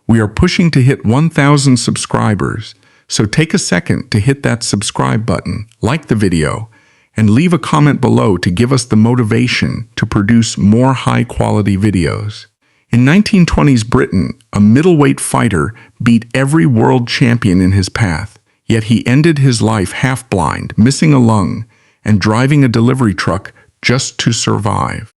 We are pushing to hit 1,000 subscribers, so take a second to hit that subscribe button, like the video, and leave a comment below to give us the motivation to produce more high-quality videos. In 1920s Britain, a middleweight fighter beat every world champion in his path, yet he ended his life half-blind, missing a lung, and driving a delivery truck just to survive.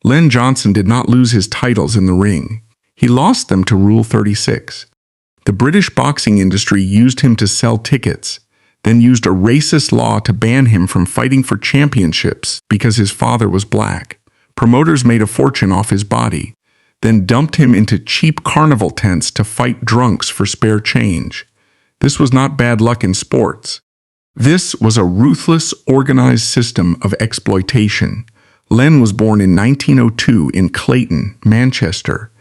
Len Johnson did not lose his titles in the ring. He lost them to Rule 36. The British boxing industry used him to sell tickets, then used a racist law to ban him from fighting for championships because his father was black. Promoters made a fortune off his body, then dumped him into cheap carnival tents to fight drunks for spare change. This was not bad luck in sports. This was a ruthless, organized system of exploitation. Len was born in 1902 in Clayton, Manchester.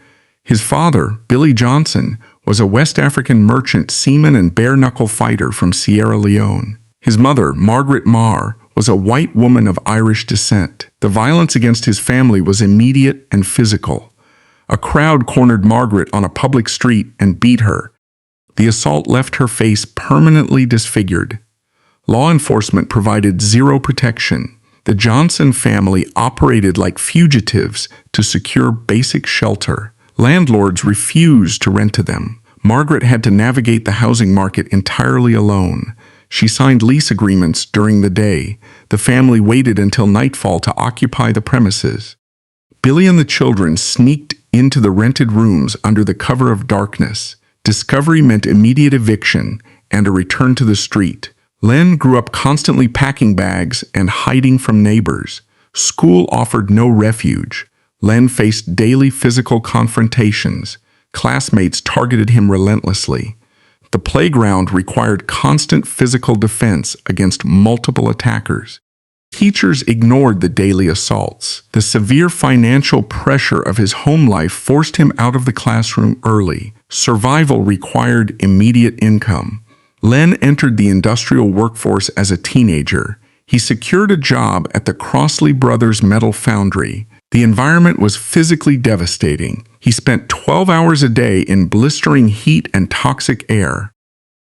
His father, Billy Johnson, was a West African merchant seaman and bare-knuckle fighter from Sierra Leone. His mother, Margaret Marr, was a white woman of Irish descent. The violence against his family was immediate and physical. A crowd cornered Margaret on a public street and beat her. The assault left her face permanently disfigured. Law enforcement provided zero protection. The Johnson family operated like fugitives to secure basic shelter. Landlords refused to rent to them. Margaret had to navigate the housing market entirely alone. She signed lease agreements during the day. The family waited until nightfall to occupy the premises. Billy and the children sneaked into the rented rooms under the cover of darkness. Discovery meant immediate eviction and a return to the street. Len grew up constantly packing bags and hiding from neighbors. School offered no refuge. Len faced daily physical confrontations. Classmates targeted him relentlessly. The playground required constant physical defense against multiple attackers. Teachers ignored the daily assaults. The severe financial pressure of his home life forced him out of the classroom early. Survival required immediate income. Len entered the industrial workforce as a teenager. He secured a job at the Crossley Brothers Metal Foundry. The environment was physically devastating. He spent 12 hours a day in blistering heat and toxic air.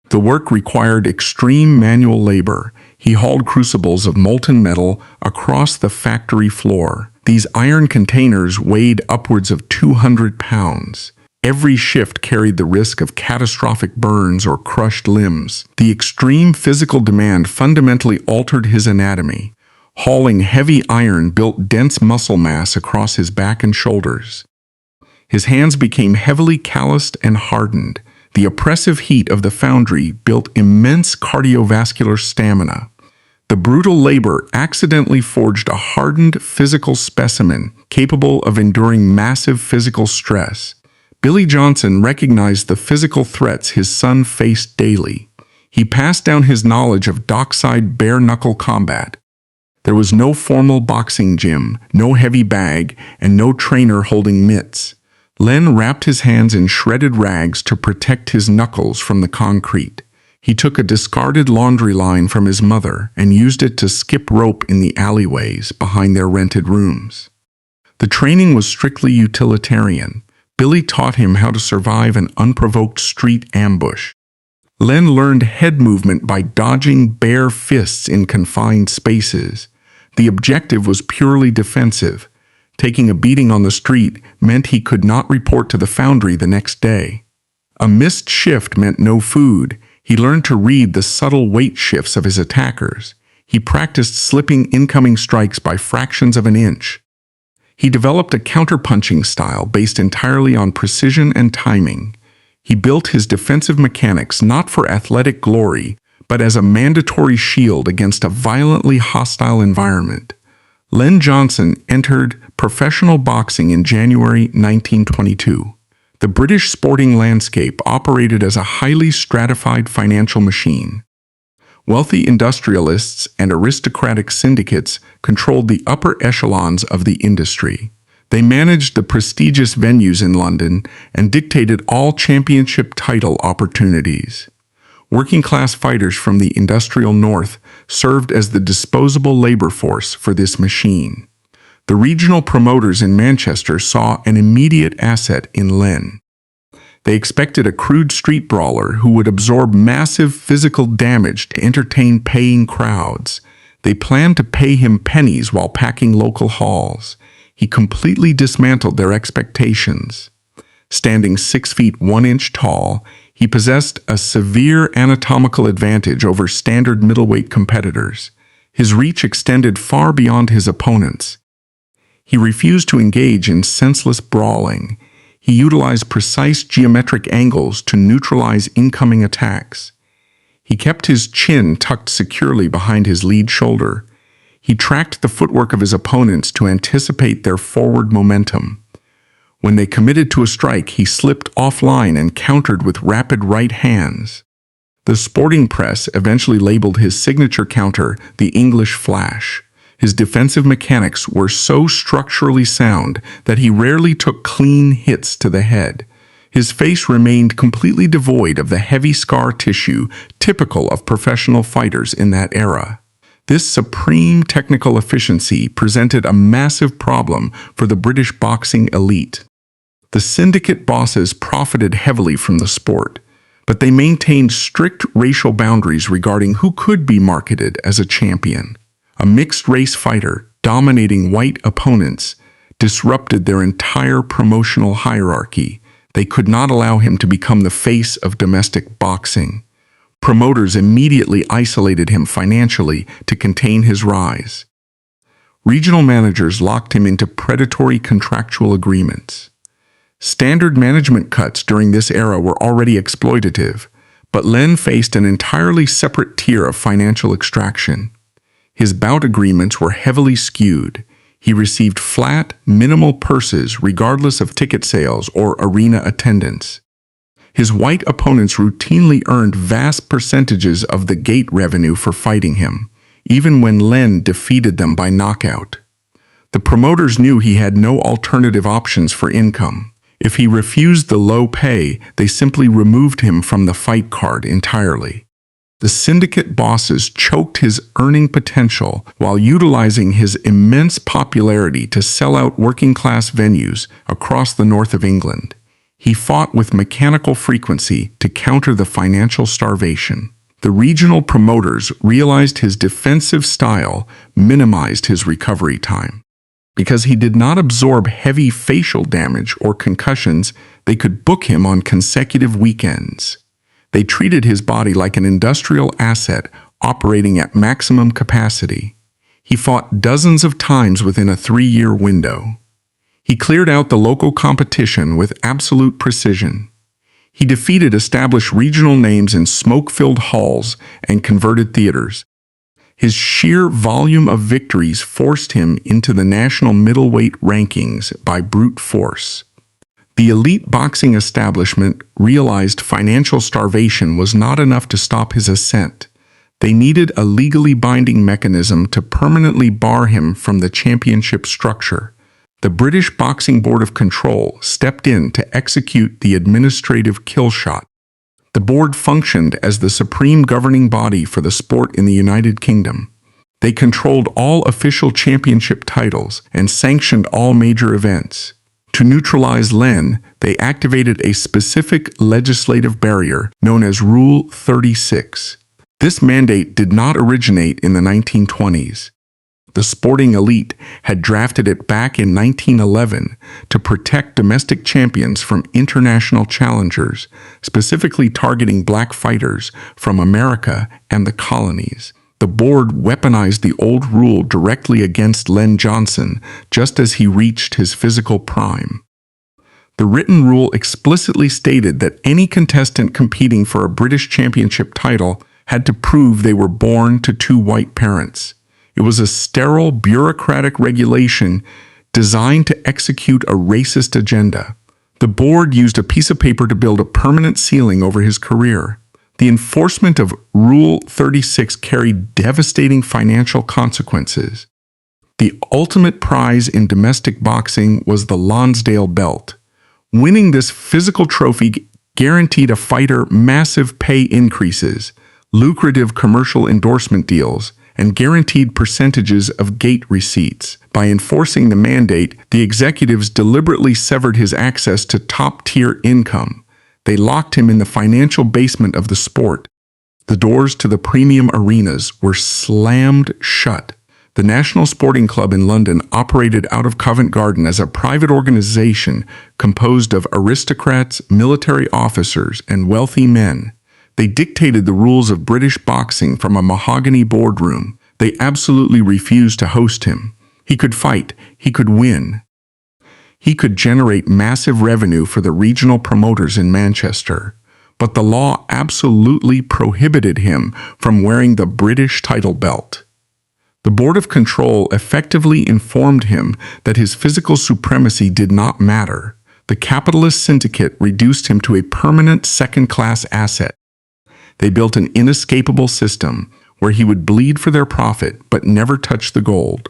The work required extreme manual labor. He hauled crucibles of molten metal across the factory floor. These iron containers weighed upwards of 200 pounds. Every shift carried the risk of catastrophic burns or crushed limbs. The extreme physical demand fundamentally altered his anatomy. Hauling heavy iron built dense muscle mass across his back and shoulders. His hands became heavily calloused and hardened. The oppressive heat of the foundry built immense cardiovascular stamina. The brutal labor accidentally forged a hardened physical specimen capable of enduring massive physical stress. Billy Johnson recognized the physical threats his son faced daily. He passed down his knowledge of dockside bare-knuckle combat. There was no formal boxing gym, no heavy bag, and no trainer holding mitts. Len wrapped his hands in shredded rags to protect his knuckles from the concrete. He took a discarded laundry line from his mother and used it to skip rope in the alleyways behind their rented rooms. The training was strictly utilitarian. Billy taught him how to survive an unprovoked street ambush. Len learned head movement by dodging bare fists in confined spaces. The objective was purely defensive. Taking a beating on the street meant he could not report to the foundry the next day. A missed shift meant no food. He learned to read the subtle weight shifts of his attackers. He practiced slipping incoming strikes by fractions of an inch. He developed a counterpunching style based entirely on precision and timing. He built his defensive mechanics not for athletic glory, but as a mandatory shield against a violently hostile environment. Len Johnson entered professional boxing in January 1922. The British sporting landscape operated as a highly stratified financial machine. Wealthy industrialists and aristocratic syndicates controlled the upper echelons of the industry. They managed the prestigious venues in London and dictated all championship title opportunities. Working-class fighters from the industrial north served as the disposable labor force for this machine. The regional promoters in Manchester saw an immediate asset in Len. They expected a crude street brawler who would absorb massive physical damage to entertain paying crowds. They planned to pay him pennies while packing local halls. He completely dismantled their expectations. Standing 6 feet 1 inch tall, he possessed a severe anatomical advantage over standard middleweight competitors. His reach extended far beyond his opponents. He refused to engage in senseless brawling. He utilized precise geometric angles to neutralize incoming attacks. He kept his chin tucked securely behind his lead shoulder. He tracked the footwork of his opponents to anticipate their forward momentum. When they committed to a strike, he slipped offline and countered with rapid right hands. The sporting press eventually labeled his signature counter the English Flash. His defensive mechanics were so structurally sound that he rarely took clean hits to the head. His face remained completely devoid of the heavy scar tissue typical of professional fighters in that era. This supreme technical efficiency presented a massive problem for the British boxing elite. The syndicate bosses profited heavily from the sport, but they maintained strict racial boundaries regarding who could be marketed as a champion. A mixed-race fighter, dominating white opponents, disrupted their entire promotional hierarchy. They could not allow him to become the face of domestic boxing. Promoters immediately isolated him financially to contain his rise. Regional managers locked him into predatory contractual agreements. Standard management cuts during this era were already exploitative, but Len faced an entirely separate tier of financial extraction. His bout agreements were heavily skewed. He received flat, minimal purses regardless of ticket sales or arena attendance. His white opponents routinely earned vast percentages of the gate revenue for fighting him, even when Len defeated them by knockout. The promoters knew he had no alternative options for income. If he refused the low pay, they simply removed him from the fight card entirely. The syndicate bosses choked his earning potential while utilizing his immense popularity to sell out working-class venues across the north of England. He fought with mechanical frequency to counter the financial starvation. The regional promoters realized his defensive style minimized his recovery time. Because he did not absorb heavy facial damage or concussions, they could book him on consecutive weekends. They treated his body like an industrial asset operating at maximum capacity. He fought dozens of times within a 3-year window. He cleared out the local competition with absolute precision. He defeated established regional names in smoke-filled halls and converted theaters. His sheer volume of victories forced him into the national middleweight rankings by brute force. The elite boxing establishment realized financial starvation was not enough to stop his ascent. They needed a legally binding mechanism to permanently bar him from the championship structure. The British Boxing Board of Control stepped in to execute the administrative kill shot. The board functioned as the supreme governing body for the sport in the United Kingdom. They controlled all official championship titles and sanctioned all major events. To neutralize Len, they activated a specific legislative barrier known as Rule 36. This mandate did not originate in the 1920s. The sporting elite had drafted it back in 1911 to protect domestic champions from international challengers, specifically targeting black fighters from America and the colonies. The board weaponized the old rule directly against Len Johnson just as he reached his physical prime. The written rule explicitly stated that any contestant competing for a British championship title had to prove they were born to 2 white parents. It was a sterile, bureaucratic regulation designed to execute a racist agenda. The board used a piece of paper to build a permanent ceiling over his career. The enforcement of Rule 36 carried devastating financial consequences. The ultimate prize in domestic boxing was the Lonsdale belt. Winning this physical trophy guaranteed a fighter massive pay increases, lucrative commercial endorsement deals, and guaranteed percentages of gate receipts. By enforcing the mandate, the executives deliberately severed his access to top-tier income. They locked him in the financial basement of the sport. The doors to the premium arenas were slammed shut. The National Sporting Club in London operated out of Covent Garden as a private organization composed of aristocrats, military officers, and wealthy men. They dictated the rules of British boxing from a mahogany boardroom. They absolutely refused to host him. He could fight. He could win. He could generate massive revenue for the regional promoters in Manchester. But the law absolutely prohibited him from wearing the British title belt. The Board of Control effectively informed him that his physical supremacy did not matter. The capitalist syndicate reduced him to a permanent second-class asset. They built an inescapable system where he would bleed for their profit but never touch the gold.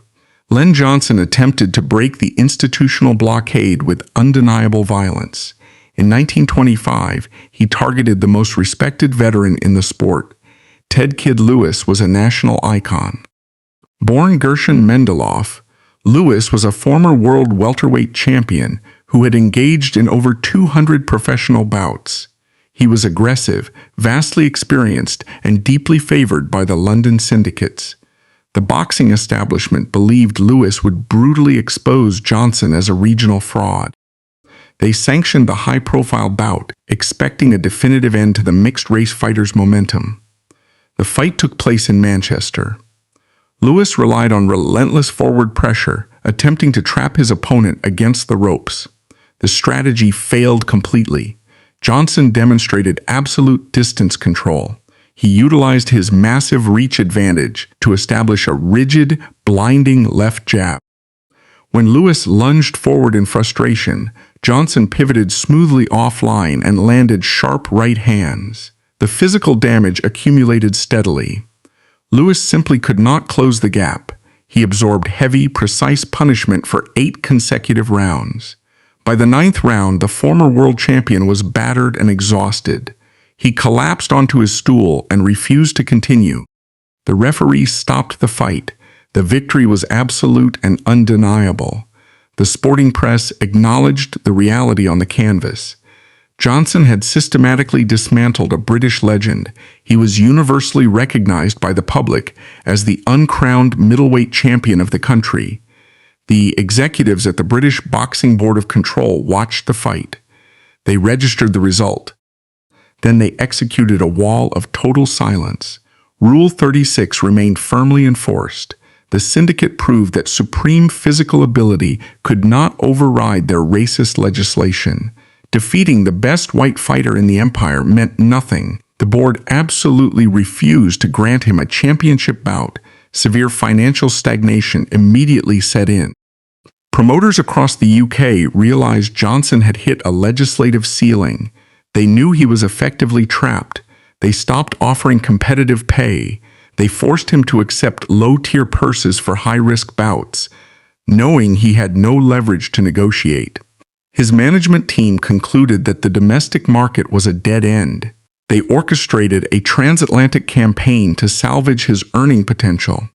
Len Johnson attempted to break the institutional blockade with undeniable violence. In 1925, he targeted the most respected veteran in the sport. Ted Kid Lewis was a national icon. Born Gershon Mendeloff, Lewis was a former world welterweight champion who had engaged in over 200 professional bouts. He was aggressive, vastly experienced, and deeply favored by the London syndicates. The boxing establishment believed Lewis would brutally expose Johnson as a regional fraud. They sanctioned the high-profile bout, expecting a definitive end to the mixed-race fighters' momentum. The fight took place in Manchester. Lewis relied on relentless forward pressure, attempting to trap his opponent against the ropes. The strategy failed completely. Johnson demonstrated absolute distance control. He utilized his massive reach advantage to establish a rigid, blinding left jab. When Lewis lunged forward in frustration, Johnson pivoted smoothly offline and landed sharp right hands. The physical damage accumulated steadily. Lewis simply could not close the gap. He absorbed heavy, precise punishment for 8 consecutive rounds. By the 9th round, the former world champion was battered and exhausted. He collapsed onto his stool and refused to continue. The referee stopped the fight. The victory was absolute and undeniable. The sporting press acknowledged the reality on the canvas. Johnson had systematically dismantled a British legend. He was universally recognized by the public as the uncrowned middleweight champion of the country. The executives at the British Boxing Board of Control watched the fight. They registered the result. Then they executed a wall of total silence. Rule 36 remained firmly enforced. The syndicate proved that supreme physical ability could not override their racist legislation. Defeating the best white fighter in the empire meant nothing. The board absolutely refused to grant him a championship bout. Severe financial stagnation immediately set in. Promoters across the UK realized Johnson had hit a legislative ceiling. They knew he was effectively trapped. They stopped offering competitive pay. They forced him to accept low-tier purses for high-risk bouts, knowing he had no leverage to negotiate. His management team concluded that the domestic market was a dead end. They orchestrated a transatlantic campaign to salvage his earning potential.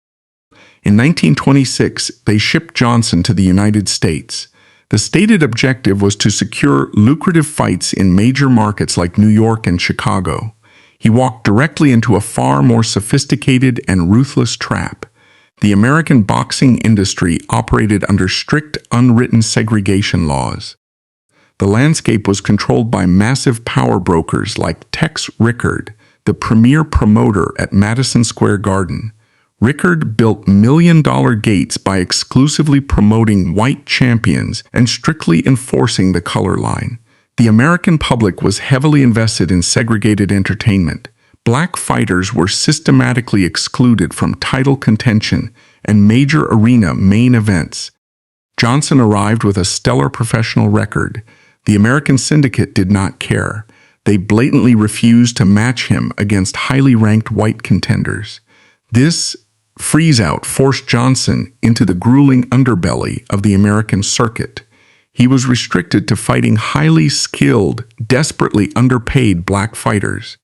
In 1926, they shipped Johnson to the United States. The stated objective was to secure lucrative fights in major markets like New York and Chicago. He walked directly into a far more sophisticated and ruthless trap. The American boxing industry operated under strict, unwritten segregation laws. The landscape was controlled by massive power brokers like Tex Rickard, the premier promoter at Madison Square Garden. Rickard built million-dollar gates by exclusively promoting white champions and strictly enforcing the color line. The American public was heavily invested in segregated entertainment. Black fighters were systematically excluded from title contention and major arena main events. Johnson arrived with a stellar professional record. The American syndicate did not care. They blatantly refused to match him against highly ranked white contenders. This freeze-out forced Johnson into the grueling underbelly of the American circuit. He was restricted to fighting highly skilled, desperately underpaid black fighters.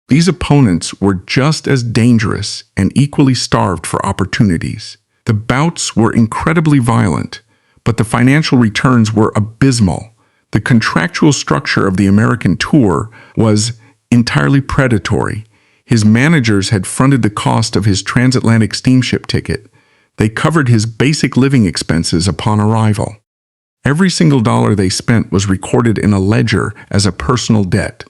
These opponents were just as dangerous and equally starved for opportunities. The bouts were incredibly violent, but the financial returns were abysmal. The contractual structure of the American tour was entirely predatory. His managers had fronted the cost of his transatlantic steamship ticket. They covered his basic living expenses upon arrival. Every single dollar they spent was recorded in a ledger as a personal debt.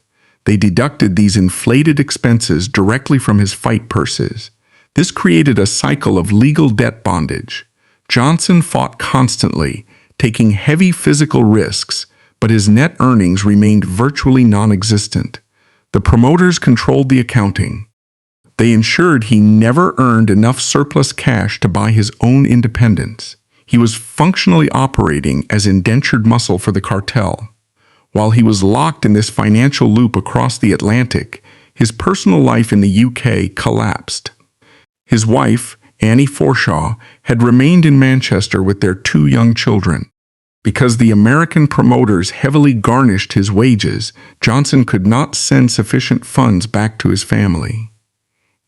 They deducted these inflated expenses directly from his fight purses. This created a cycle of legal debt bondage. Johnson fought constantly, taking heavy physical risks, but his net earnings remained virtually non-existent. The promoters controlled the accounting. They ensured he never earned enough surplus cash to buy his own independence. He was functionally operating as indentured muscle for the cartel. While he was locked in this financial loop across the Atlantic, his personal life in the UK collapsed. His wife, Annie Forshaw, had remained in Manchester with their 2 young children. Because the American promoters heavily garnished his wages, Johnson could not send sufficient funds back to his family.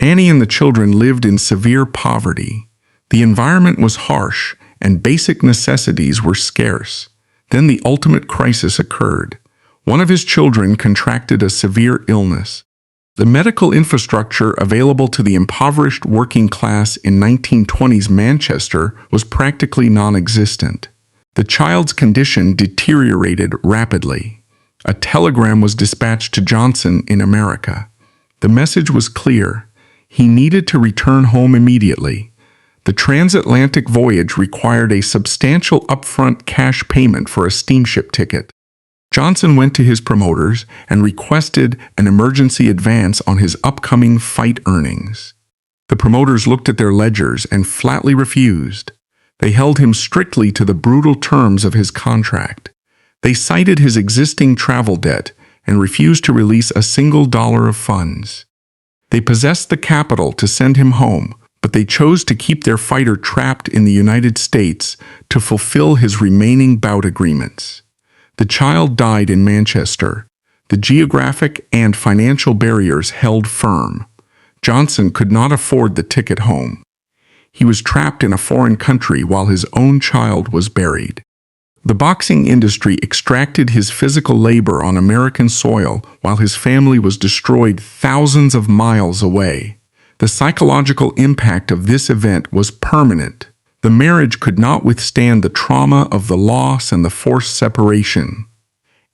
Annie and the children lived in severe poverty. The environment was harsh, and basic necessities were scarce. Then the ultimate crisis occurred. One of his children contracted a severe illness. The medical infrastructure available to the impoverished working class in 1920s Manchester was practically non-existent. The child's condition deteriorated rapidly. A telegram was dispatched to Johnson in America. The message was clear. He needed to return home immediately. The transatlantic voyage required a substantial upfront cash payment for a steamship ticket. Johnson went to his promoters and requested an emergency advance on his upcoming fight earnings. The promoters looked at their ledgers and flatly refused. They held him strictly to the brutal terms of his contract. They cited his existing travel debt and refused to release a single dollar of funds. They possessed the capital to send him home, but they chose to keep their fighter trapped in the United States to fulfill his remaining bout agreements. The child died in Manchester. The geographic and financial barriers held firm. Johnson could not afford the ticket home. He was trapped in a foreign country while his own child was buried. The boxing industry extracted his physical labor on American soil while his family was destroyed thousands of miles away. The psychological impact of this event was permanent. The marriage could not withstand the trauma of the loss and the forced separation.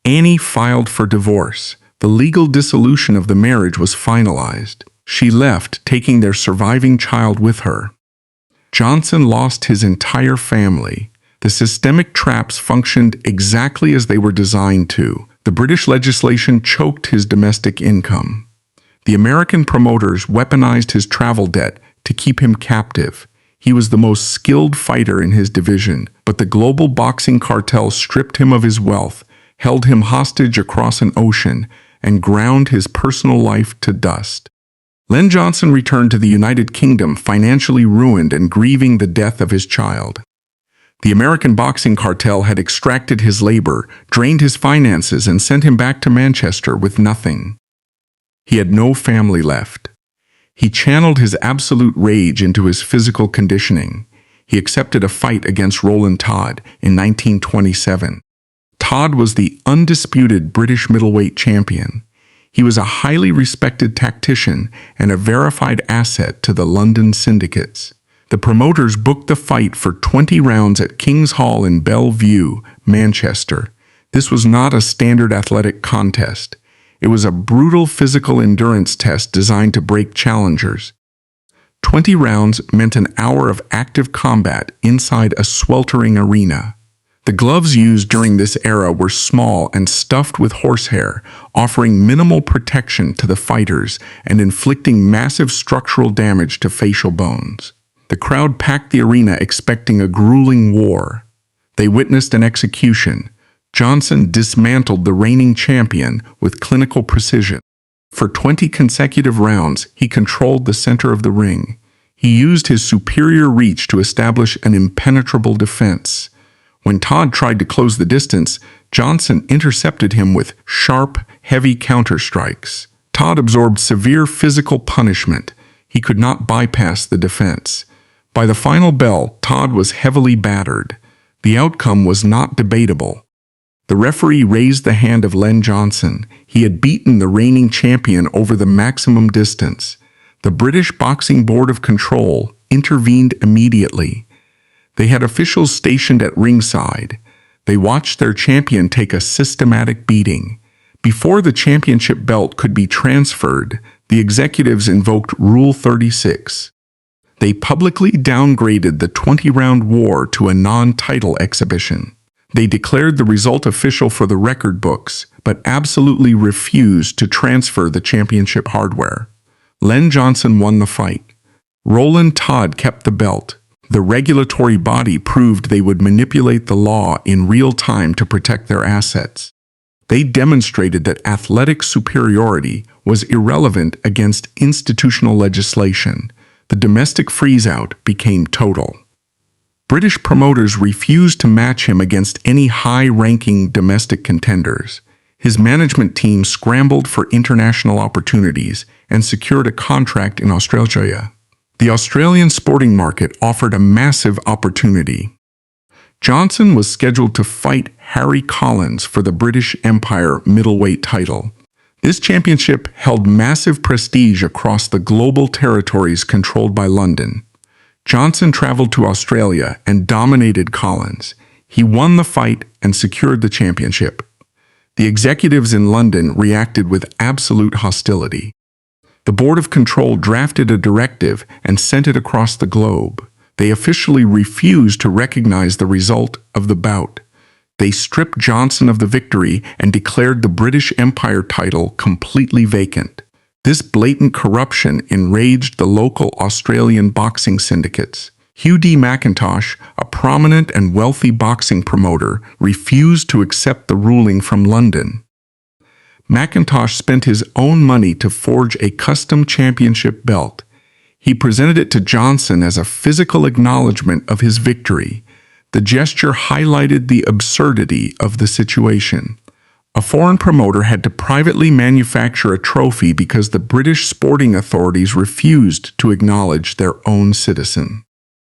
Annie filed for divorce. The legal dissolution of the marriage was finalized. She left, taking their surviving child with her. Johnson lost his entire family. The systemic traps functioned exactly as they were designed to. The British legislation choked his domestic income. The American promoters weaponized his travel debt to keep him captive. He was the most skilled fighter in his division, but the global boxing cartel stripped him of his wealth, held him hostage across an ocean, and ground his personal life to dust. Len Johnson returned to the United Kingdom financially ruined and grieving the death of his child. The American boxing cartel had extracted his labor, drained his finances, and sent him back to Manchester with nothing. He had no family left. He channeled his absolute rage into his physical conditioning. He accepted a fight against Roland Todd in 1927. Todd was the undisputed British middleweight champion. He was a highly respected tactician and a verified asset to the London syndicates. The promoters booked the fight for 20 rounds at King's Hall in Bellevue, Manchester. This was not a standard athletic contest. It was a brutal physical endurance test designed to break challengers. 20 rounds meant an hour of active combat inside a sweltering arena. The gloves used during this era were small and stuffed with horsehair, offering minimal protection to the fighters and inflicting massive structural damage to facial bones. The crowd packed the arena expecting a grueling war. They witnessed an execution. Johnson dismantled the reigning champion with clinical precision. For 20 consecutive rounds, he controlled the center of the ring. He used his superior reach to establish an impenetrable defense. When Todd tried to close the distance, Johnson intercepted him with sharp, heavy counterstrikes. Todd absorbed severe physical punishment. He could not bypass the defense. By the final bell, Todd was heavily battered. The outcome was not debatable. The referee raised the hand of Len Johnson. He had beaten the reigning champion over the maximum distance. The British Boxing Board of Control intervened immediately. They had officials stationed at ringside. They watched their champion take a systematic beating. Before the championship belt could be transferred, the executives invoked Rule 36. They publicly downgraded the 20-round war to a non-title exhibition. They declared the result official for the record books, but absolutely refused to transfer the championship hardware. Len Johnson won the fight. Roland Todd kept the belt. The regulatory body proved they would manipulate the law in real time to protect their assets. They demonstrated that athletic superiority was irrelevant against institutional legislation. The domestic freeze-out became total. British promoters refused to match him against any high-ranking domestic contenders. His management team scrambled for international opportunities and secured a contract in Australia. The Australian sporting market offered a massive opportunity. Johnson was scheduled to fight Harry Collins for the British Empire middleweight title. This championship held massive prestige across the global territories controlled by London. Johnson traveled to Australia and dominated Collins. He won the fight and secured the championship. The executives in London reacted with absolute hostility. The Board of Control drafted a directive and sent it across the globe. They officially refused to recognize the result of the bout. They stripped Johnson of the victory and declared the British Empire title completely vacant. This blatant corruption enraged the local Australian boxing syndicates. Hugh D. McIntosh, a prominent and wealthy boxing promoter, refused to accept the ruling from London. McIntosh spent his own money to forge a custom championship belt. He presented it to Johnson as a physical acknowledgement of his victory. The gesture highlighted the absurdity of the situation. A foreign promoter had to privately manufacture a trophy because the British sporting authorities refused to acknowledge their own citizen.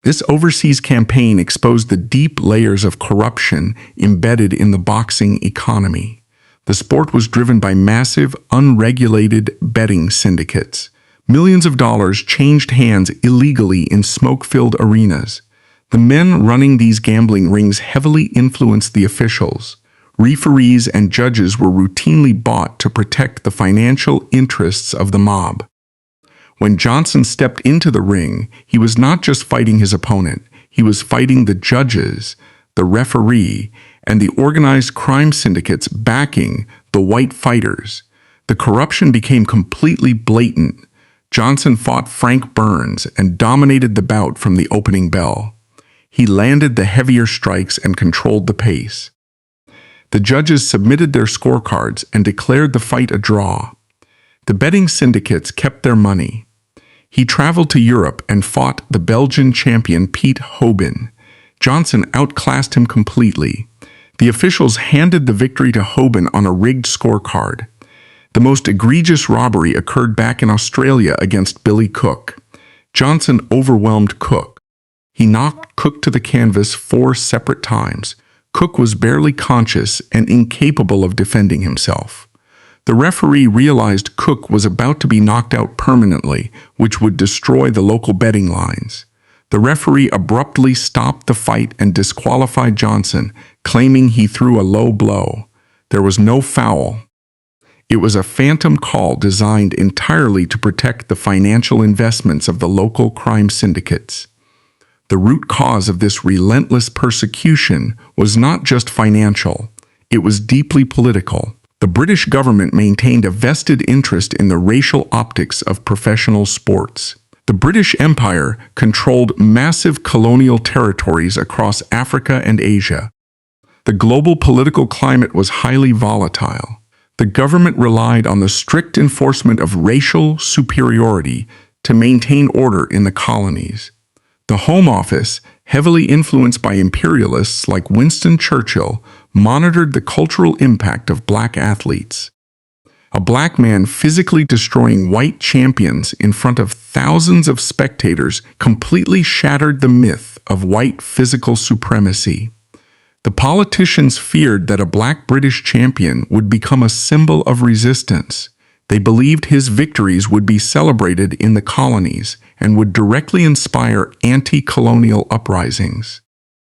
This overseas campaign exposed the deep layers of corruption embedded in the boxing economy. The sport was driven by massive, unregulated betting syndicates. Millions of dollars changed hands illegally in smoke-filled arenas. The men running these gambling rings heavily influenced the officials. Referees and judges were routinely bought to protect the financial interests of the mob. When Johnson stepped into the ring, he was not just fighting his opponent, he was fighting the judges, the referee, and the organized crime syndicates backing the white fighters. The corruption became completely blatant. Johnson fought Frank Burns and dominated the bout from the opening bell. He landed the heavier strikes and controlled the pace. The judges submitted their scorecards and declared the fight a draw. The betting syndicates kept their money. He traveled to Europe and fought the Belgian champion Piet Hoban. Johnson outclassed him completely. The officials handed the victory to Hoban on a rigged scorecard. The most egregious robbery occurred back in Australia against Billy Cook. Johnson overwhelmed Cook. He knocked Cook to the canvas 4 separate times. Cook was barely conscious and incapable of defending himself. The referee realized Cook was about to be knocked out permanently, which would destroy the local betting lines. The referee abruptly stopped the fight and disqualified Johnson, claiming he threw a low blow. There was no foul. It was a phantom call designed entirely to protect the financial investments of the local crime syndicates. The root cause of this relentless persecution was not just financial, it was deeply political. The British government maintained a vested interest in the racial optics of professional sports. The British Empire controlled massive colonial territories across Africa and Asia. The global political climate was highly volatile. The government relied on the strict enforcement of racial superiority to maintain order in the colonies. The Home Office, heavily influenced by imperialists like Winston Churchill, monitored the cultural impact of black athletes. A black man physically destroying white champions in front of thousands of spectators completely shattered the myth of white physical supremacy. The politicians feared that a black British champion would become a symbol of resistance. They believed his victories would be celebrated in the colonies and would directly inspire anti-colonial uprisings.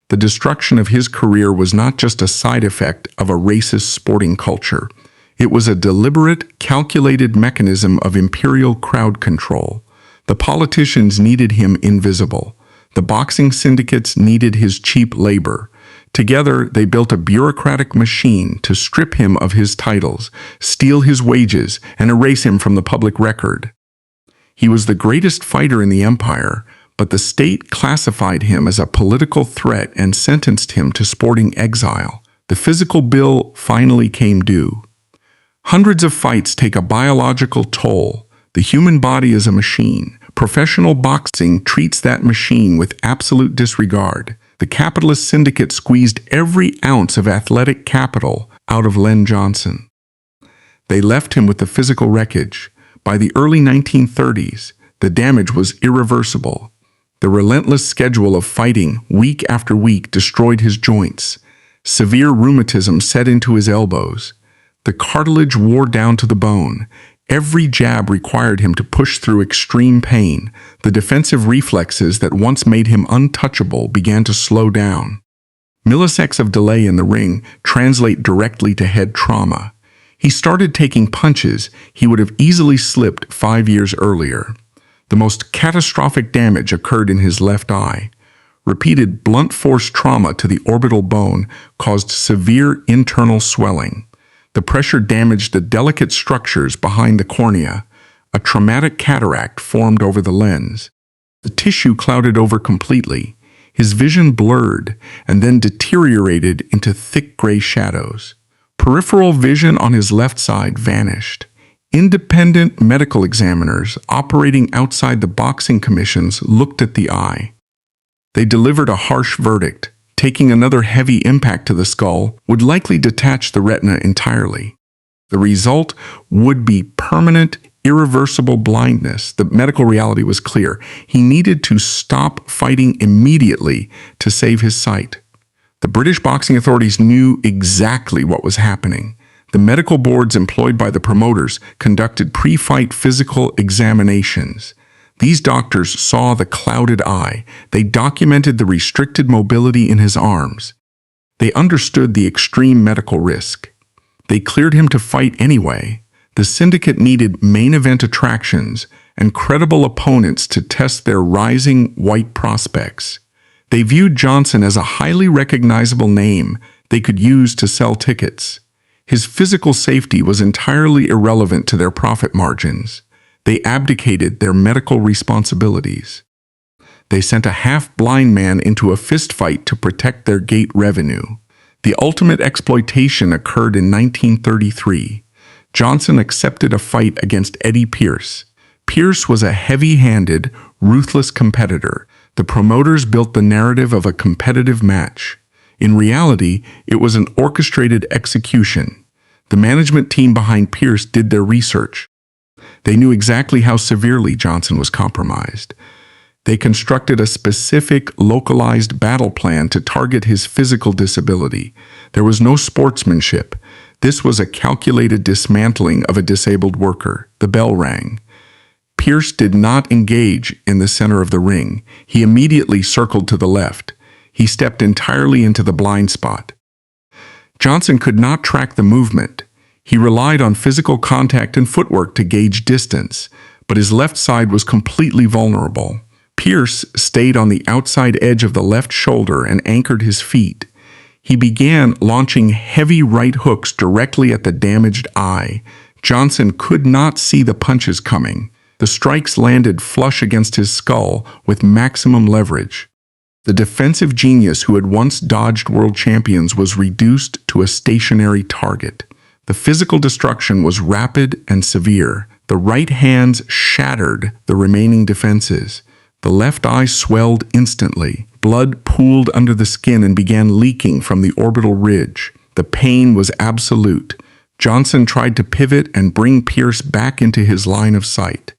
The destruction of his career was not just a side effect of a racist sporting culture. It was a deliberate, calculated mechanism of imperial crowd control. The politicians needed him invisible. The boxing syndicates needed his cheap labor. Together, they built a bureaucratic machine to strip him of his titles, steal his wages, and erase him from the public record. He was the greatest fighter in the empire, but the state classified him as a political threat and sentenced him to sporting exile. The physical bill finally came due. Hundreds of fights take a biological toll. The human body is a machine. Professional boxing treats that machine with absolute disregard. The capitalist syndicate squeezed every ounce of athletic capital out of Len Johnson. They left him with the physical wreckage. By the early 1930s, the damage was irreversible. The relentless schedule of fighting, week after week, destroyed his joints. Severe rheumatism set into his elbows. The cartilage wore down to the bone. Every jab required him to push through extreme pain. The defensive reflexes that once made him untouchable began to slow down. Milliseconds of delay in the ring translate directly to head trauma. He started taking punches he would have easily slipped 5 years earlier. The most catastrophic damage occurred in his left eye. Repeated blunt force trauma to the orbital bone caused severe internal swelling. The pressure damaged the delicate structures behind the cornea. A traumatic cataract formed over the lens. The tissue clouded over completely. His vision blurred and then deteriorated into thick gray shadows. Peripheral vision on his left side vanished. Independent medical examiners operating outside the boxing commissions looked at the eye. They delivered a harsh verdict. Taking another heavy impact to the skull would likely detach the retina entirely. The result would be permanent, irreversible blindness. The medical reality was clear. He needed to stop fighting immediately to save his sight. The British boxing authorities knew exactly what was happening. The medical boards employed by the promoters conducted pre-fight physical examinations. These doctors saw the clouded eye. They documented the restricted mobility in his arms. They understood the extreme medical risk. They cleared him to fight anyway. The syndicate needed main event attractions and credible opponents to test their rising white prospects. They viewed Johnson as a highly recognizable name they could use to sell tickets. His physical safety was entirely irrelevant to their profit margins. They abdicated their medical responsibilities. They sent a half-blind man into a fistfight to protect their gate revenue. The ultimate exploitation occurred in 1933. Johnson accepted a fight against Eddie Pierce. Pierce was a heavy-handed, ruthless competitor. The promoters built the narrative of a competitive match. In reality, it was an orchestrated execution. The management team behind Pierce did their research. They knew exactly how severely Johnson was compromised. They constructed a specific, localized battle plan to target his physical disability. There was no sportsmanship. This was a calculated dismantling of a disabled worker. The bell rang. Pierce did not engage in the center of the ring. He immediately circled to the left. He stepped entirely into the blind spot. Johnson could not track the movement. He relied on physical contact and footwork to gauge distance, but his left side was completely vulnerable. Pierce stayed on the outside edge of the left shoulder and anchored his feet. He began launching heavy right hooks directly at the damaged eye. Johnson could not see the punches coming. The strikes landed flush against his skull with maximum leverage. The defensive genius who had once dodged world champions was reduced to a stationary target. The physical destruction was rapid and severe. The right hands shattered the remaining defenses. The left eye swelled instantly. Blood pooled under the skin and began leaking from the orbital ridge. The pain was absolute. Johnson tried to pivot and bring Pierce back into his line of sight.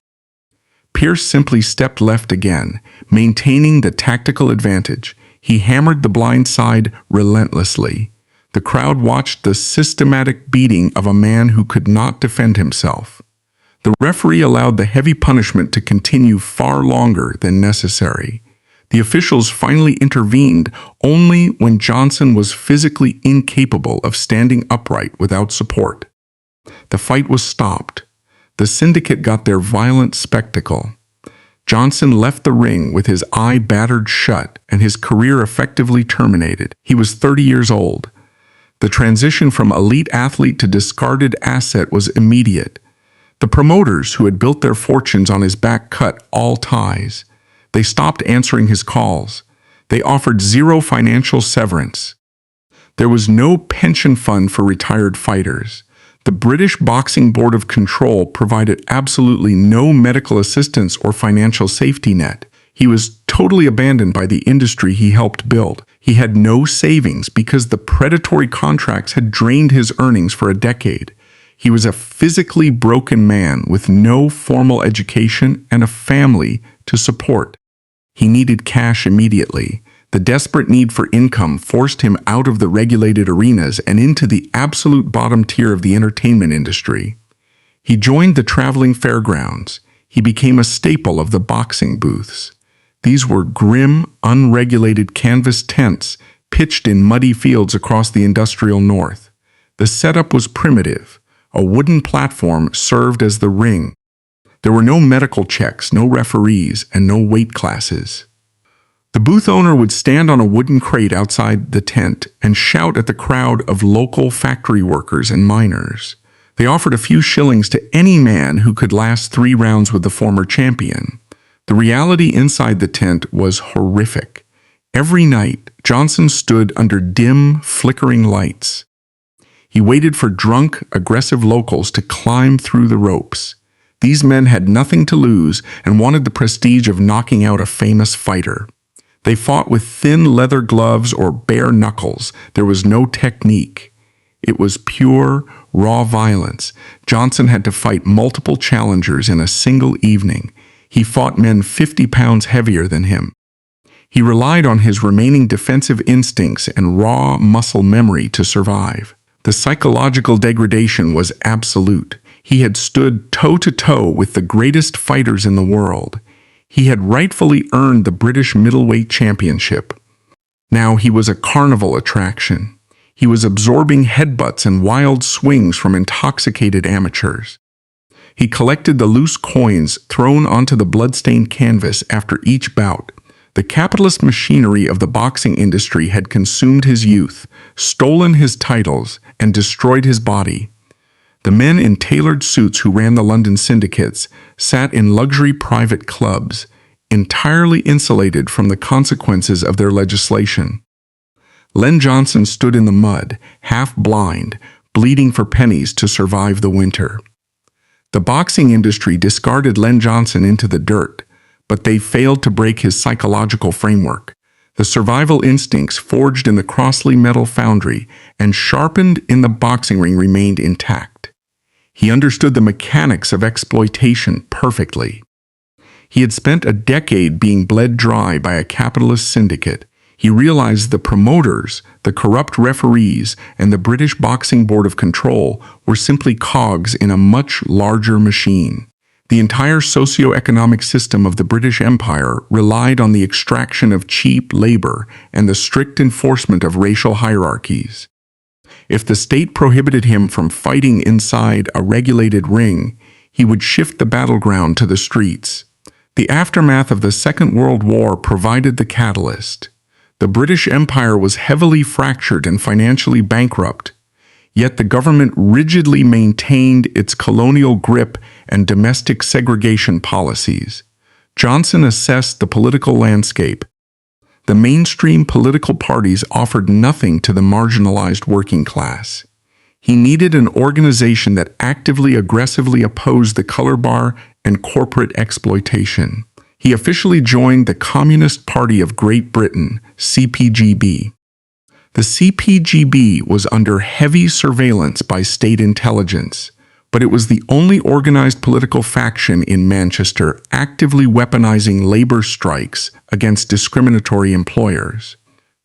Pierce simply stepped left again, maintaining the tactical advantage. He hammered the blind side relentlessly. The crowd watched the systematic beating of a man who could not defend himself. The referee allowed the heavy punishment to continue far longer than necessary. The officials finally intervened only when Johnson was physically incapable of standing upright without support. The fight was stopped. The syndicate got their violent spectacle. Johnson left the ring with his eye battered shut and his career effectively terminated. He was 30 years old. The transition from elite athlete to discarded asset was immediate. The promoters who had built their fortunes on his back cut all ties. They stopped answering his calls. They offered zero financial severance. There was no pension fund for retired fighters. The British Boxing Board of Control provided absolutely no medical assistance or financial safety net. He was totally abandoned by the industry he helped build. He had no savings because the predatory contracts had drained his earnings for a decade. He was a physically broken man with no formal education and a family to support. He needed cash immediately. The desperate need for income forced him out of the regulated arenas and into the absolute bottom tier of the entertainment industry. He joined the traveling fairgrounds. He became a staple of the boxing booths. These were grim, unregulated canvas tents pitched in muddy fields across the industrial north. The setup was primitive. A wooden platform served as the ring. There were no medical checks, no referees, and no weight classes. The booth owner would stand on a wooden crate outside the tent and shout at the crowd of local factory workers and miners. They offered a few shillings to any man who could last 3 rounds with the former champion. The reality inside the tent was horrific. Every night, Johnson stood under dim, flickering lights. He waited for drunk, aggressive locals to climb through the ropes. These men had nothing to lose and wanted the prestige of knocking out a famous fighter. They fought with thin leather gloves or bare knuckles. There was no technique. It was pure, raw violence. Johnson had to fight multiple challengers in a single evening. He fought men 50 pounds heavier than him. He relied on his remaining defensive instincts and raw muscle memory to survive. The psychological degradation was absolute. He had stood toe-to-toe with the greatest fighters in the world. He had rightfully earned the British middleweight championship. Now he was a carnival attraction. He was absorbing headbutts and wild swings from intoxicated amateurs. He collected the loose coins thrown onto the bloodstained canvas after each bout. The capitalist machinery of the boxing industry had consumed his youth, stolen his titles, and destroyed his body. The men in tailored suits who ran the London syndicates sat in luxury private clubs, entirely insulated from the consequences of their legislation. Len Johnson stood in the mud, half blind, bleeding for pennies to survive the winter. The boxing industry discarded Len Johnson into the dirt, but they failed to break his psychological framework. The survival instincts forged in the Crossley metal foundry and sharpened in the boxing ring remained intact. He understood the mechanics of exploitation perfectly. He had spent a decade being bled dry by a capitalist syndicate. He realized the promoters, the corrupt referees, and the British Boxing Board of Control were simply cogs in a much larger machine. The entire socio-economic system of the British Empire relied on the extraction of cheap labor and the strict enforcement of racial hierarchies. If the state prohibited him from fighting inside a regulated ring, he would shift the battleground to the streets. The aftermath of the Second World War provided the catalyst. The British Empire was heavily fractured and financially bankrupt, yet the government rigidly maintained its colonial grip and domestic segregation policies. Johnson assessed the political landscape. The mainstream political parties offered nothing to the marginalized working class. He needed an organization that actively, aggressively opposed the color bar and corporate exploitation. He officially joined the Communist Party of Great Britain, CPGB. The CPGB was under heavy surveillance by state intelligence, but it was the only organized political faction in Manchester actively weaponizing labor strikes against discriminatory employers.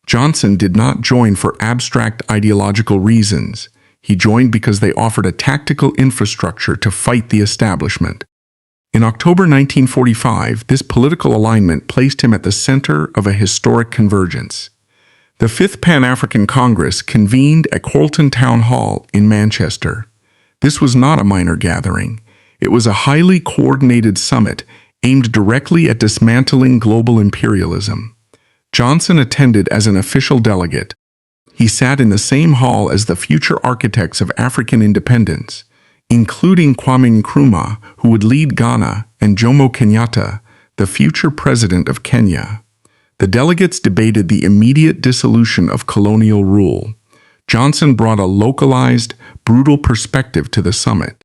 Johnson did not join for abstract ideological reasons. He joined because they offered a tactical infrastructure to fight the establishment. In October 1945, this political alignment placed him at the center of a historic convergence. The Fifth Pan-African Congress convened at Carlton Town Hall in Manchester. This was not a minor gathering. It was a highly coordinated summit aimed directly at dismantling global imperialism. Johnson attended as an official delegate. He sat in the same hall as the future architects of African independence, including Kwame Nkrumah, who would lead Ghana, and Jomo Kenyatta, the future president of Kenya. The delegates debated the immediate dissolution of colonial rule. Johnson brought a localized, brutal perspective to the summit.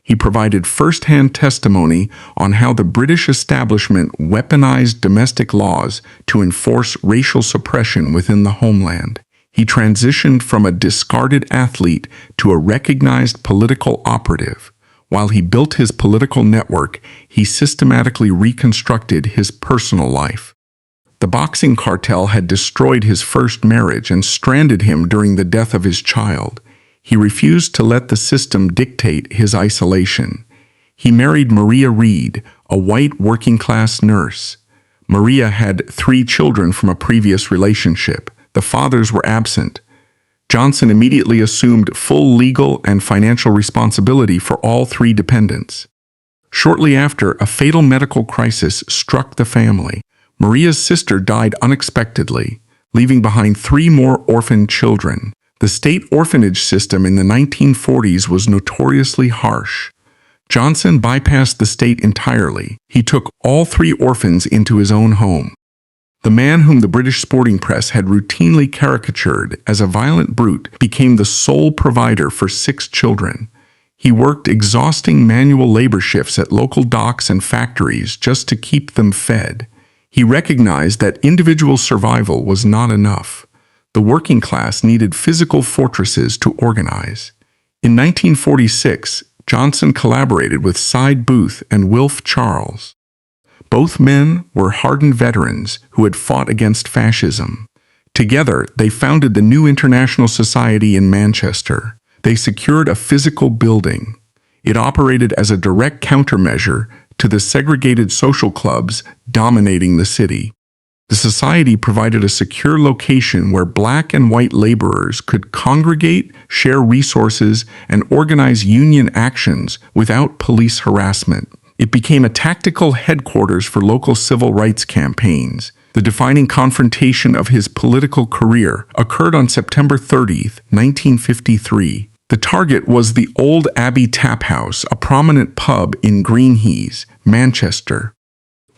He provided first-hand testimony on how the British establishment weaponized domestic laws to enforce racial suppression within the homeland. He transitioned from a discarded athlete to a recognized political operative. While he built his political network, he systematically reconstructed his personal life. The boxing cartel had destroyed his first marriage and stranded him during the death of his child. He refused to let the system dictate his isolation. He married Maria Reed, a white working-class nurse. Maria had 3 children from a previous relationship. The fathers were absent. Johnson immediately assumed full legal and financial responsibility for all 3 dependents. Shortly after, a fatal medical crisis struck the family. Maria's sister died unexpectedly, leaving behind 3 more orphaned children. The state orphanage system in the 1940s was notoriously harsh. Johnson bypassed the state entirely. He took all 3 orphans into his own home. The man whom the British sporting press had routinely caricatured as a violent brute became the sole provider for 6 children. He worked exhausting manual labor shifts at local docks and factories just to keep them fed. He recognized that individual survival was not enough. The working class needed physical fortresses to organize. In 1946, Johnson collaborated with Sid Booth and Wilf Charles. Both men were hardened veterans who had fought against fascism. Together, they founded the New International Society in Manchester. They secured a physical building. It operated as a direct countermeasure to the segregated social clubs dominating the city. The society provided a secure location where black and white laborers could congregate, share resources, and organize union actions without police harassment. It became a tactical headquarters for local civil rights campaigns. The defining confrontation of his political career occurred on September 30, 1953. The target was the Old Abbey Tap House, a prominent pub in Greenheath, Manchester.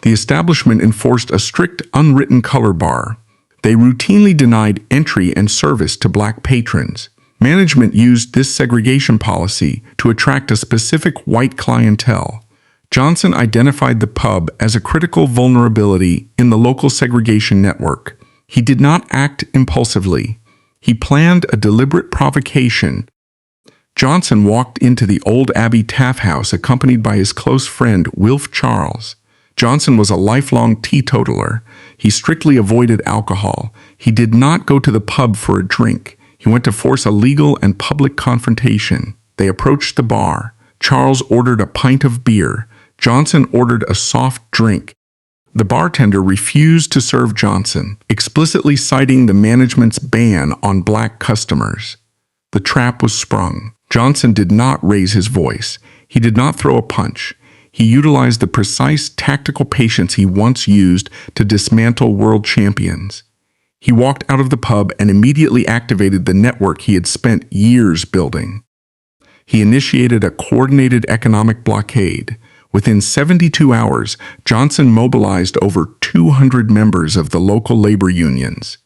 The establishment enforced a strict unwritten color bar. They routinely denied entry and service to black patrons. Management used this segregation policy to attract a specific white clientele. Johnson identified the pub as a critical vulnerability in the local segregation network. He did not act impulsively. He planned a deliberate provocation. Johnson walked into the Old Abbey Tap House accompanied by his close friend Wilf Charles. Johnson was a lifelong teetotaler. He strictly avoided alcohol. He did not go to the pub for a drink. He went to force a legal and public confrontation. They approached the bar. Charles ordered a pint of beer. Johnson ordered a soft drink. The bartender refused to serve Johnson, explicitly citing the management's ban on black customers. The trap was sprung. Johnson did not raise his voice. He did not throw a punch. He utilized the precise tactical patience he once used to dismantle world champions. He walked out of the pub and immediately activated the network he had spent years building. He initiated a coordinated economic blockade. Within 72 hours, Johnson mobilized over 200 members of the local labor unions.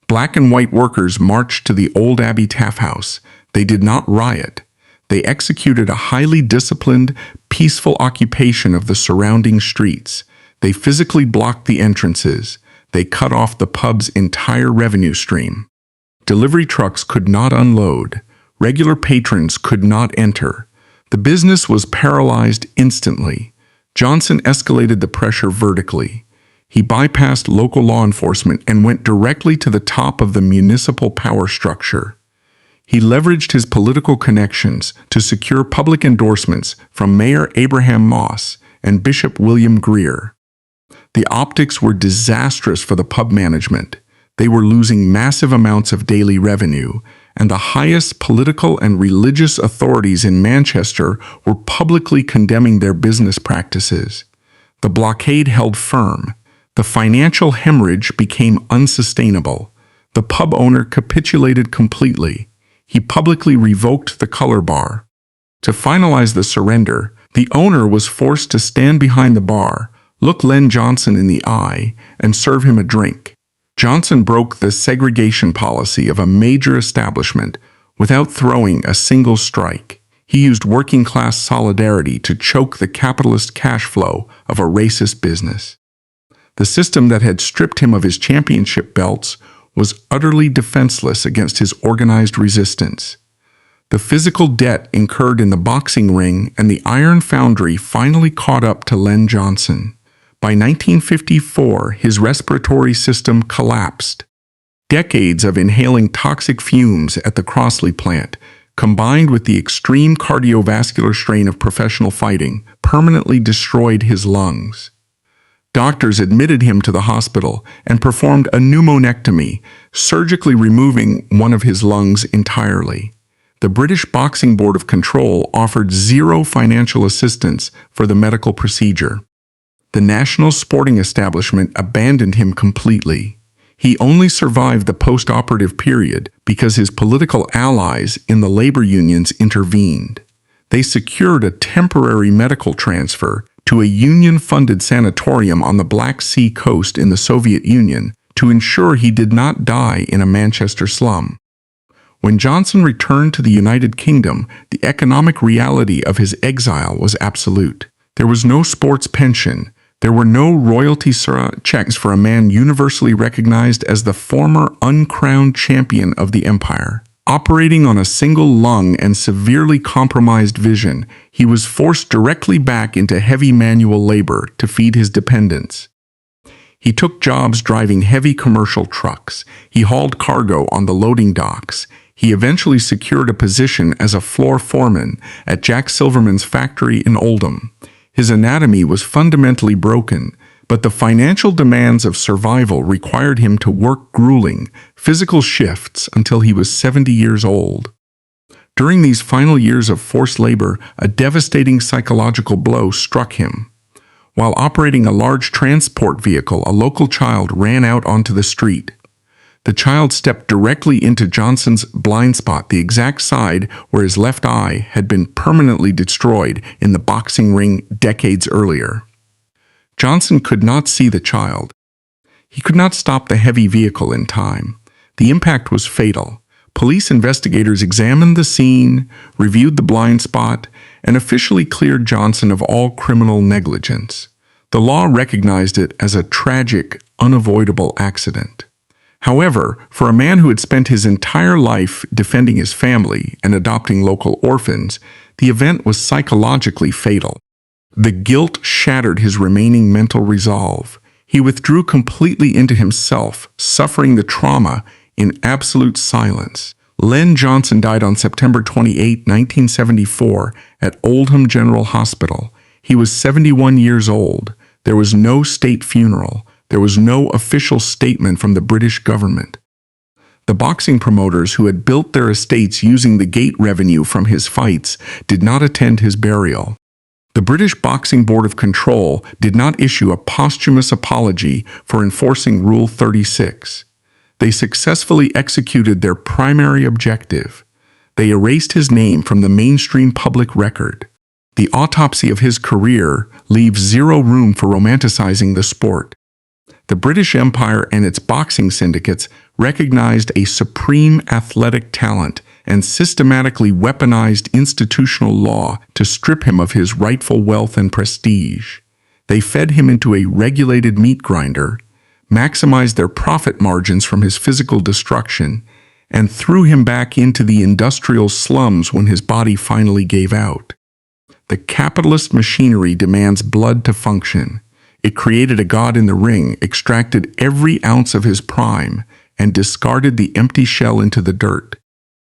Black and white workers marched to the Old Abbey Tap House. They did not riot. They executed a highly disciplined, peaceful occupation of the surrounding streets. They physically blocked the entrances. They cut off the pub's entire revenue stream. Delivery trucks could not unload. Regular patrons could not enter. The business was paralyzed instantly. Johnson escalated the pressure vertically. He bypassed local law enforcement and went directly to the top of the municipal power structure. He leveraged his political connections to secure public endorsements from Mayor Abraham Moss and Bishop William Greer. The optics were disastrous for the pub management. They were losing massive amounts of daily revenue, and the highest political and religious authorities in Manchester were publicly condemning their business practices. The blockade held firm. The financial hemorrhage became unsustainable. The pub owner capitulated completely. He publicly revoked the color bar. To finalize the surrender, the owner was forced to stand behind the bar, look Len Johnson in the eye, and serve him a drink. Johnson broke the segregation policy of a major establishment without throwing a single strike. He used working-class solidarity to choke the capitalist cash flow of a racist business. The system that had stripped him of his championship belts was utterly defenseless against his organized resistance. The physical debt incurred in the boxing ring and the iron foundry finally caught up to Len Johnson. By 1954, his respiratory system collapsed. Decades of inhaling toxic fumes at the Crossley plant, combined with the extreme cardiovascular strain of professional fighting, permanently destroyed his lungs. Doctors admitted him to the hospital and performed a pneumonectomy, surgically removing one of his lungs entirely. The British Boxing Board of Control offered zero financial assistance for the medical procedure. The national sporting establishment abandoned him completely. He only survived the post-operative period because his political allies in the labor unions intervened. They secured a temporary medical transfer to a union-funded sanatorium on the Black Sea coast in the Soviet Union to ensure he did not die in a Manchester slum. When Johnson returned to the United Kingdom, the economic reality of his exile was absolute. There was no sports pension. There were no royalty checks for a man universally recognized as the former uncrowned champion of the empire. Operating on a single lung and severely compromised vision, he was forced directly back into heavy manual labor to feed his dependents. He took jobs driving heavy commercial trucks. He hauled cargo on the loading docks. He eventually secured a position as a floor foreman at Jack Silverman's factory in Oldham. His anatomy was fundamentally broken, but the financial demands of survival required him to work grueling, physical shifts until he was 70 years old. During these final years of forced labor, a devastating psychological blow struck him. While operating a large transport vehicle, a local child ran out onto the street. The child stepped directly into Johnson's blind spot, the exact side where his left eye had been permanently destroyed in the boxing ring decades earlier. Johnson could not see the child. He could not stop the heavy vehicle in time. The impact was fatal. Police investigators examined the scene, reviewed the blind spot, and officially cleared Johnson of all criminal negligence. The law recognized it as a tragic, unavoidable accident. However, for a man who had spent his entire life defending his family and adopting local orphans, the event was psychologically fatal. The guilt shattered his remaining mental resolve. He withdrew completely into himself, suffering the trauma in absolute silence. Len Johnson died on September 28, 1974, at Oldham General Hospital. He was 71 years old. There was no state funeral. There was no official statement from the British government. The boxing promoters who had built their estates using the gate revenue from his fights did not attend his burial. The British Boxing Board of Control did not issue a posthumous apology for enforcing Rule 36. They successfully executed their primary objective. They erased his name from the mainstream public record. The autopsy of his career leaves zero room for romanticizing the sport. The British Empire and its boxing syndicates recognized a supreme athletic talent and systematically weaponized institutional law to strip him of his rightful wealth and prestige. They fed him into a regulated meat grinder, maximized their profit margins from his physical destruction, and threw him back into the industrial slums when his body finally gave out. The capitalist machinery demands blood to function. It created a god in the ring, extracted every ounce of his prime, and discarded the empty shell into the dirt.